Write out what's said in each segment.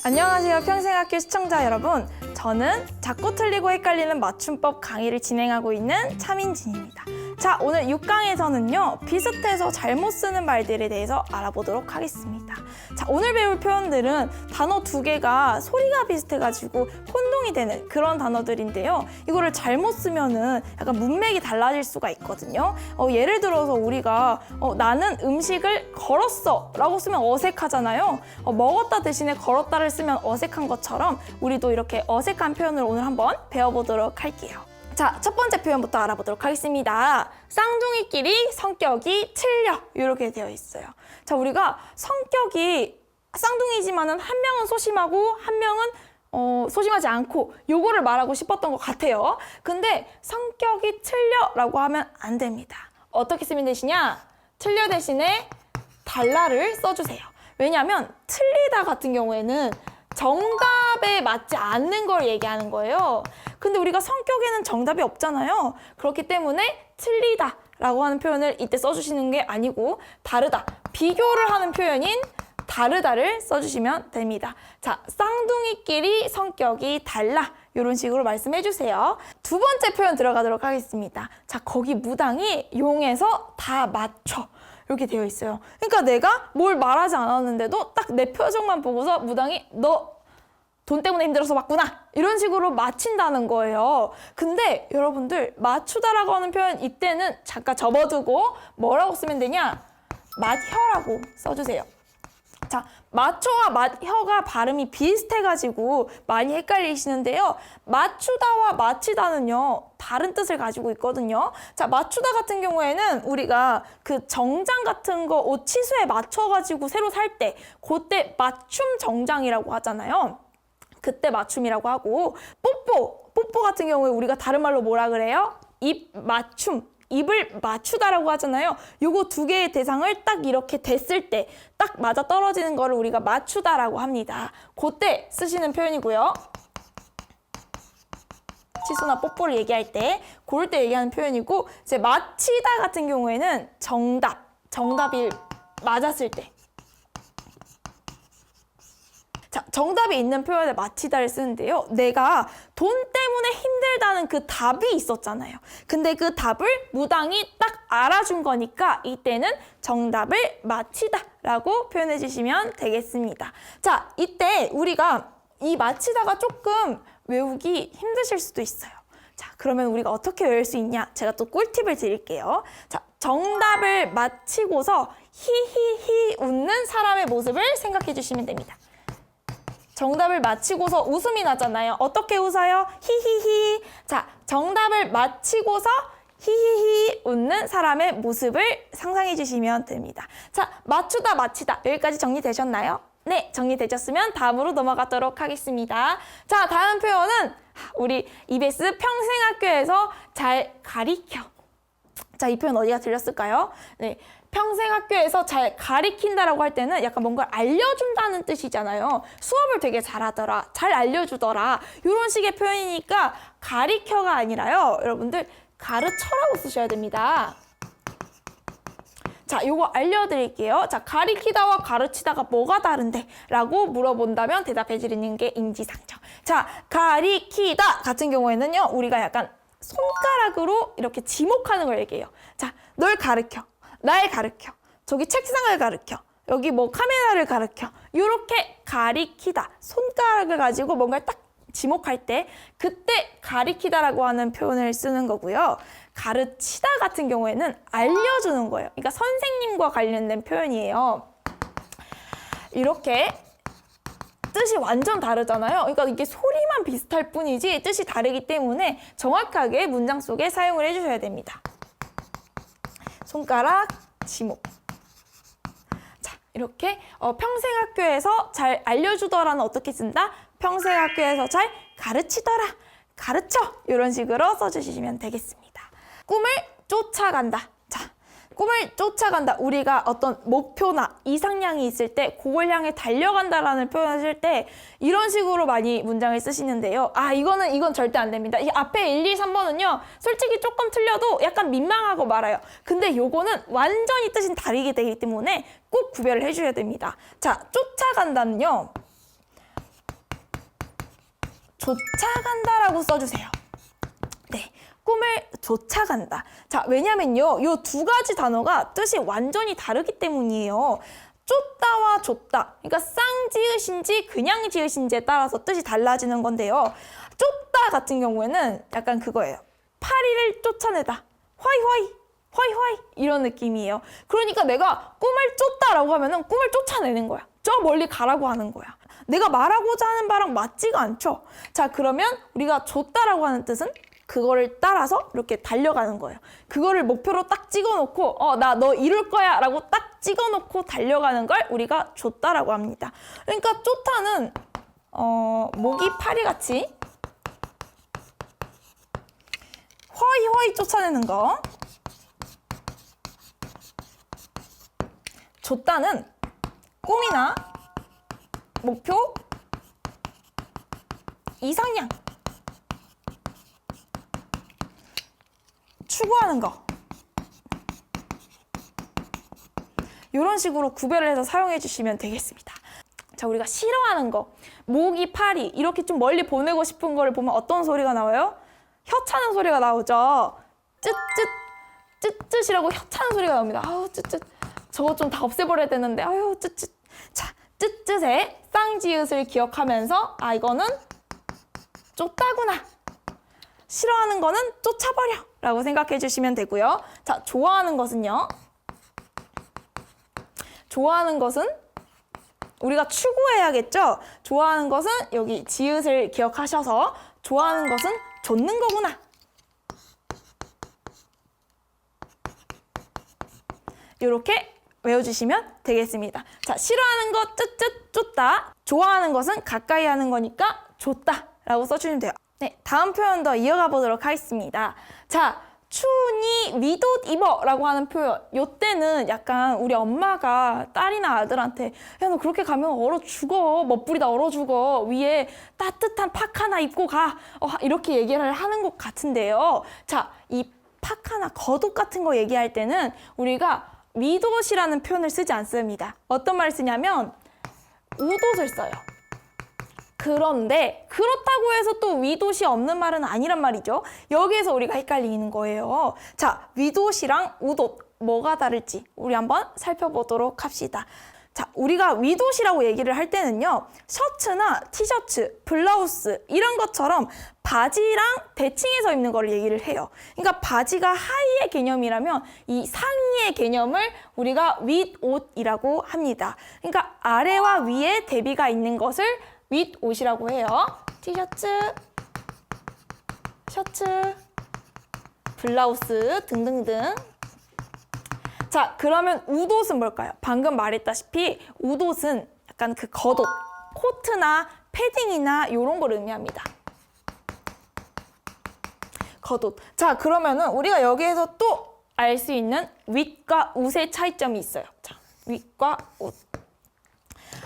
안녕하세요, 평생학교 시청자 여러분. 저는 작고 틀리고 헷갈리는 맞춤법 강의를 진행하고 있는 차민진입니다. 자, 오늘 6강에서는요, 비슷해서 잘못 쓰는 말들에 대해서 알아보도록 하겠습니다. 자, 오늘 배울 표현들은 단어 2개가 소리가 비슷해가지고 혼동이 되는 그런 단어들인데요. 이거를 잘못 쓰면은 약간 문맥이 달라질 수가 있거든요. 예를 들어서 우리가 나는 음식을 걸었어 라고 쓰면 어색하잖아요. 먹었다 대신에 걸었다를 쓰면 어색한 것처럼 우리도 이렇게 어색한 표현을 오늘 한번 배워보도록 할게요. 자, 첫 번째 표현부터 알아보도록 하겠습니다. 쌍둥이끼리 성격이 틀려 이렇게 되어 있어요. 자, 우리가 성격이 쌍둥이지만은 한 명은 소심하고 한 명은 소심하지 않고 요거를 말하고 싶었던 것 같아요. 근데 성격이 틀려라고 하면 안 됩니다. 어떻게 쓰면 되시냐? 틀려 대신에 달라를 써주세요. 왜냐하면 틀리다 같은 경우에는 정답에 맞지 않는 걸 얘기하는 거예요. 근데 우리가 성격에는 정답이 없잖아요. 그렇기 때문에 틀리다 라고 하는 표현을 이때 써주시는 게 아니고 다르다, 비교를 하는 표현인 다르다를 써주시면 됩니다. 자, 쌍둥이끼리 성격이 달라 이런 식으로 말씀해 주세요. 두 번째 표현 들어가도록 하겠습니다. 자, 거기 무당이 용에서 다 맞춰 이렇게 되어 있어요. 그러니까 내가 뭘 말하지 않았는데도 딱 내 표정만 보고서 무당이 너 돈 때문에 힘들어서 맞구나 이런 식으로 맞힌다는 거예요. 근데 여러분들 맞추다라고 하는 표현 이때는 잠깐 접어두고 뭐라고 쓰면 되냐? 맞혀라고 써주세요. 자, 맞춰와 맞혀가 발음이 비슷해가지고 많이 헷갈리시는데요. 맞추다와 맞히다는요, 다른 뜻을 가지고 있거든요. 자, 맞추다 같은 경우에는 우리가 그 정장 같은 거 옷 치수에 맞춰가지고 새로 살 때, 그때 맞춤 정장이라고 하잖아요. 그때 맞춤이라고 하고, 뽀뽀 같은 경우에 우리가 다른 말로 뭐라 그래요? 입 맞춤. 입을 맞추다라고 하잖아요. 요거 두 개의 대상을 딱 이렇게 댔을 때 딱 맞아 떨어지는 거를 우리가 맞추다라고 합니다. 그때 쓰시는 표현이고요. 치수나 뽀뽀를 얘기할 때 그럴 때 얘기하는 표현이고, 이제 맞히다 같은 경우에는 정답이 맞았을 때. 자, 정답이 있는 표현에 맞히다를 쓰는데요. 내가 돈 때문에 힘들다는 그 답이 있었잖아요. 근데 그 답을 무당이 딱 알아준 거니까 이때는 정답을 맞히다라고 표현해 주시면 되겠습니다. 자, 이때 우리가 이 맞히다가 조금 외우기 힘드실 수도 있어요. 자, 그러면 우리가 어떻게 외울 수 있냐? 제가 또 꿀팁을 드릴게요. 자, 정답을 맞히고서 히히히 웃는 사람의 모습을 생각해 주시면 됩니다. 정답을 맞히고서 웃음이 나잖아요. 어떻게 웃어요? 히히히. 자, 정답을 맞히고서 히히히 웃는 사람의 모습을 상상해 주시면 됩니다. 자, 맞추다, 맞히다. 여기까지 정리되셨나요? 네, 정리되셨으면 다음으로 넘어가도록 하겠습니다. 자, 다음 표현은 우리 EBS 평생학교에서 잘 가리켜. 자, 이 표현 어디가 들렸을까요? 네. 평생학교에서 잘 가리킨다라고 할 때는 약간 뭔가를 알려준다는 뜻이잖아요. 수업을 되게 잘하더라, 잘 알려주더라 이런 식의 표현이니까 가리켜가 아니라요, 여러분들 가르쳐라고 쓰셔야 됩니다. 자, 요거 알려드릴게요. 자, 가리키다와 가르치다가 뭐가 다른데? 라고 물어본다면 대답해 주는 게 인지상정. 자, 가리키다 같은 경우에는요, 우리가 약간 손가락으로 이렇게 지목하는 걸 얘기해요. 자, 널 가르쳐, 날 가르쳐, 저기 책상을 가르쳐, 여기 뭐 카메라를 가르쳐, 이렇게 가리키다, 손가락을 가지고 뭔가를 딱 지목할 때 그때 가리키다라고 하는 표현을 쓰는 거고요. 가르치다 같은 경우에는 알려주는 거예요. 그러니까 선생님과 관련된 표현이에요. 이렇게 뜻이 완전 다르잖아요. 그러니까 이게 소리만 비슷할 뿐이지 뜻이 다르기 때문에 정확하게 문장 속에 사용을 해주셔야 됩니다. 손가락, 지목. 자, 이렇게 평생학교에서 잘 알려주더라는 어떻게 쓴다? 평생학교에서 잘 가르치더라, 가르쳐 이런 식으로 써주시면 되겠습니다. 꿈을 쫓아간다. 자, 꿈을 쫓아간다. 우리가 어떤 목표나 이상향이 있을 때 그걸 향해 달려간다라는 표현을 쓸 때 이런 식으로 많이 문장을 쓰시는데요. 아, 이건 절대 안 됩니다. 이 앞에 1, 2, 3번은요. 솔직히 조금 틀려도 약간 민망하고 말아요. 근데 요거는 완전히 뜻이 다르게 되기 때문에 꼭 구별을 해주셔야 됩니다. 자, 쫓아간다는요. 쫓아간다라고 써주세요. 네, 꿈을 쫓아간다. 자, 왜냐면요, 이 두 가지 단어가 뜻이 완전히 다르기 때문이에요. 쫓다와 쫓다, 그러니까 쌍지읒인지 그냥 지읒인지에 따라서 뜻이 달라지는 건데요. 쫓다 같은 경우에는 약간 그거예요. 파리를 쫓아내다. 화이화이, 화이화이 이런 느낌이에요. 그러니까 내가 꿈을 쫓다라고 하면은 꿈을 쫓아내는 거야. 저 멀리 가라고 하는 거야. 내가 말하고자 하는 바랑 맞지가 않죠. 자, 그러면 우리가 쫓다라고 하는 뜻은 그거를 따라서 이렇게 달려가는 거예요. 그거를 목표로 딱 찍어놓고 나 너 이룰 거야 라고 딱 찍어놓고 달려가는 걸 우리가 쫓다라고 합니다. 그러니까 쫓다는 모기 파리같이 허이허이 쫓아내는 거. 쫓다는 꿈이나 목표, 이상향, 추구하는 거. 이런 식으로 구별을 해서 사용해 주시면 되겠습니다. 자, 우리가 싫어하는 거, 모기, 파리 이렇게 좀 멀리 보내고 싶은 거를 보면 어떤 소리가 나와요? 혀 차는 소리가 나오죠. 쯧쯧, 쯧쯧이라고 혀 차는 소리가 나옵니다. 아우, 쯧쯧. 저거 좀 다 없애버려야 되는데, 아유, 쯧쯧. 자, 쯧쯧의 쌍지읒을 기억하면서 이거는 쫓다구나. 싫어하는 거는 쫓아버려 라고 생각해 주시면 되고요. 자, 좋아하는 것은요. 좋아하는 것은 우리가 추구해야겠죠? 좋아하는 것은 여기 지읒을 기억하셔서 좋아하는 것은 좇는 거구나. 이렇게 외워주시면 되겠습니다. 자, 싫어하는 거 쯧쯧 쫓다. 좋아하는 것은 가까이 하는 거니까 줬다 라고 써주시면 돼요. 네, 다음 표현 더 이어가 보도록 하겠습니다. 자, 추니 위옷 입어 라고 하는 표현. 요때는 약간 우리 엄마가 딸이나 아들한테 야, 너 그렇게 가면 얼어 죽어. 멋부리다 얼어 죽어. 위에 따뜻한 파카나 입고 가. 이렇게 얘기를 하는 것 같은데요. 자, 이 파카나 겉옷 같은 거 얘기할 때는 우리가 위옷이라는 표현을 쓰지 않습니다. 어떤 말을 쓰냐면 우옷을 써요. 그런데 그렇다고 해서 또 위옷이 없는 말은 아니란 말이죠. 여기에서 우리가 헷갈리는 거예요. 자, 위옷이랑 우옷 뭐가 다를지 우리 한번 살펴보도록 합시다. 자, 우리가 위옷이라고 얘기를 할 때는요. 셔츠나 티셔츠, 블라우스 이런 것처럼 바지랑 대칭해서 입는 걸 얘기를 해요. 그러니까 바지가 하의의 개념이라면 이 상의의 개념을 우리가 윗옷이라고 합니다. 그러니까 아래와 위에 대비가 있는 것을 윗옷이라고 해요. 티셔츠, 셔츠, 블라우스 등등등. 자, 그러면 웃옷은 뭘까요? 방금 말했다시피 웃옷은 약간 그 겉옷, 코트나 패딩이나 이런 걸 의미합니다. 겉옷. 자, 그러면은 우리가 여기에서 또 알 수 있는 윗과 웃의 차이점이 있어요. 자, 윗과 웃.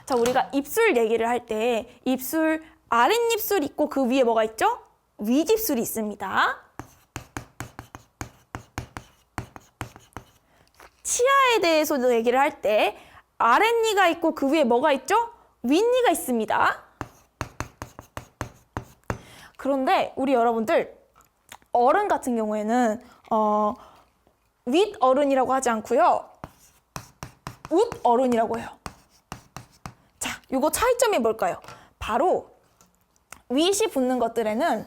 자, 우리가 입술 얘기를 할 때 입술 아랫입술 있고 그 위에 뭐가 있죠? 윗입술이 있습니다. 치아에 대해서도 얘기를 할 때 아랫니가 있고 그 위에 뭐가 있죠? 윗니가 있습니다. 그런데 우리 여러분들 어른 같은 경우에는 윗어른이라고 하지 않고요. 웃어른이라고 해요. 자, 요거 차이점이 뭘까요? 바로 윗이 붙는 것들에는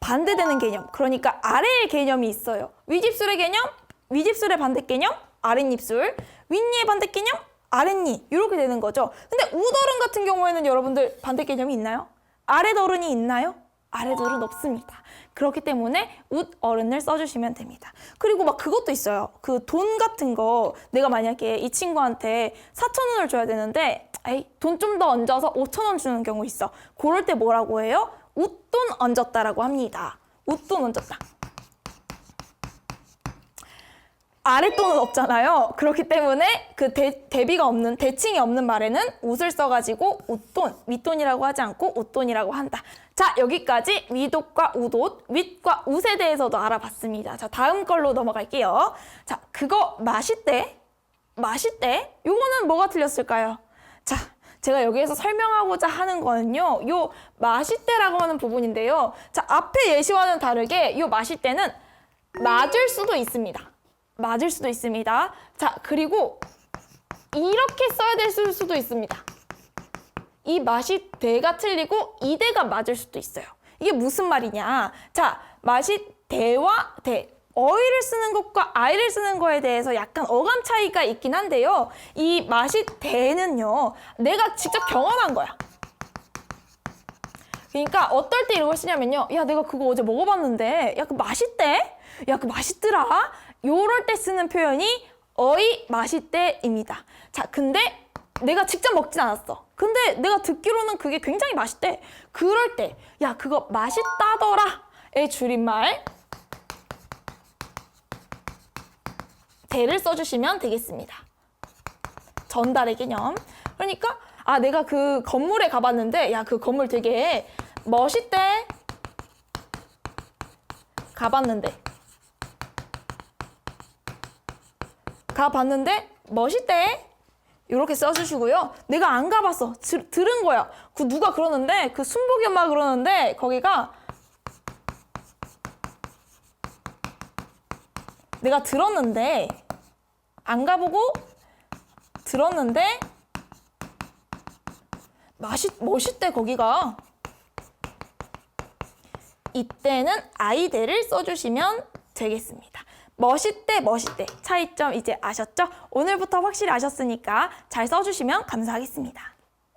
반대되는 개념, 그러니까 아래의 개념이 있어요. 윗입술의 개념, 윗입술의 반대 개념, 아랫입술, 윗니의 반대 개념, 아랫니 이렇게 되는 거죠. 근데 웃어른 같은 경우에는 여러분들 반대 개념이 있나요? 아랫어른이 있나요? 아랫어른 없습니다. 그렇기 때문에 웃어른을 써주시면 됩니다. 그리고 막 그것도 있어요. 그 돈 같은 거 내가 만약에 이 친구한테 4,000원을 줘야 되는데 돈 좀 더 얹어서 5,000원 주는 경우 있어. 그럴 때 뭐라고 해요? 웃돈 얹었다라고 합니다. 웃돈 얹었다. 아랫돈은 없잖아요. 그렇기 때문에 그 대비가 없는, 대칭이 없는 말에는 웃을 써가지고 웃돈, 윗돈이라고 하지 않고 웃돈이라고 한다. 자, 여기까지 윗옷과 웃옷, 윗과 웃에 대해서도 알아봤습니다. 자, 다음 걸로 넘어갈게요. 자, 그거 마실 때, 요거는 뭐가 틀렸을까요? 자, 제가 여기에서 설명하고자 하는 거는요, 요 마실 때라고 하는 부분인데요. 자, 앞에 예시와는 다르게 요 마실 때는 맞을 수도 있습니다. 맞을 수도 있습니다. 자, 그리고 이렇게 써야 될 수도 있습니다. 이 마실 때가 틀리고 이 대가 맞을 수도 있어요. 이게 무슨 말이냐? 자, 마실 때와 대. 어휘를 쓰는 것과 아이를 쓰는 거에 대해서 약간 어감 차이가 있긴 한데요. 이 맛이 대는요, 내가 직접 경험한 거야. 그러니까 어떨 때 이런 걸 쓰냐면요. 야, 내가 그거 어제 먹어봤는데, 야, 그 맛있대? 야, 그 맛있더라? 요럴 때 쓰는 표현이 어휘 맛있대입니다. 자, 근데 내가 직접 먹진 않았어. 근데 내가 듣기로는 그게 굉장히 맛있대. 그럴 때, 야, 그거 맛있다더라의 줄임말 대를 써주시면 되겠습니다. 전달의 개념. 그러니까 아, 내가 그 건물에 가봤는데 야, 그 건물 되게 멋있대. 가봤는데 멋있대. 이렇게 써주시고요. 내가 안 가봤어. 들은 거야. 그 누가 그러는데, 그 순복이 엄마가 그러는데 거기가 내가 들었는데 안 가보고 들었는데 멋있대 거기가. 이때는 아이대를 써주시면 되겠습니다. 멋있대 차이점 이제 아셨죠? 오늘부터 확실히 아셨으니까 잘 써주시면 감사하겠습니다.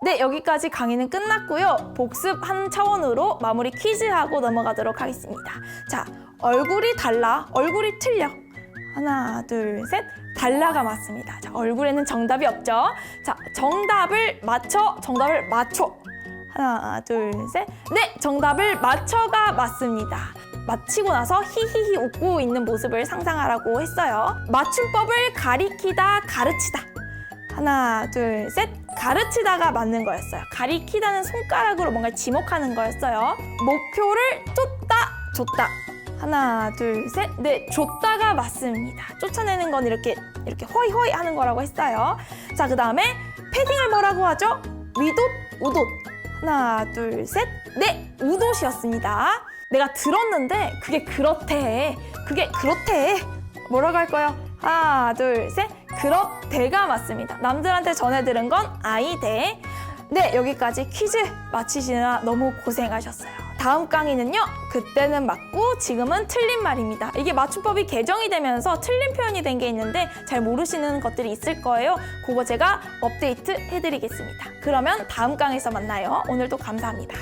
네, 여기까지 강의는 끝났고요. 복습 한 차원으로 마무리 퀴즈하고 넘어가도록 하겠습니다. 자, 얼굴이 달라, 얼굴이 틀려. 하나, 둘, 셋. 달라가 맞습니다. 자, 얼굴에는 정답이 없죠? 자, 정답을 맞춰. 하나, 둘, 셋. 네, 정답을 맞춰가 맞습니다. 마치고 나서 히히히 웃고 있는 모습을 상상하라고 했어요. 맞춤법을 가리키다, 가르치다. 하나, 둘, 셋. 가르치다가 맞는 거였어요. 가리키다는 손가락으로 뭔가 지목하는 거였어요. 목표를 줬다. 하나, 둘, 셋. 네, 줬다가 맞습니다. 쫓아내는 건 이렇게 허이허이 하는 거라고 했어요. 자, 그 다음에 패딩을 뭐라고 하죠? 위옷, 우옷. 하나, 둘, 셋. 네, 우옷이었습니다. 내가 들었는데 그게 그렇대. 뭐라고 할까요? 하나, 둘, 셋. 그렇대가 맞습니다. 남들한테 전해 들은 건 아이대. 네, 여기까지 퀴즈 마치시느라 너무 고생하셨어요. 다음 강의는요, 그때는 맞고 지금은 틀린 말입니다. 이게 맞춤법이 개정이 되면서 틀린 표현이 된 게 있는데 잘 모르시는 것들이 있을 거예요. 그거 제가 업데이트 해드리겠습니다. 그러면 다음 강의에서 만나요. 오늘도 감사합니다.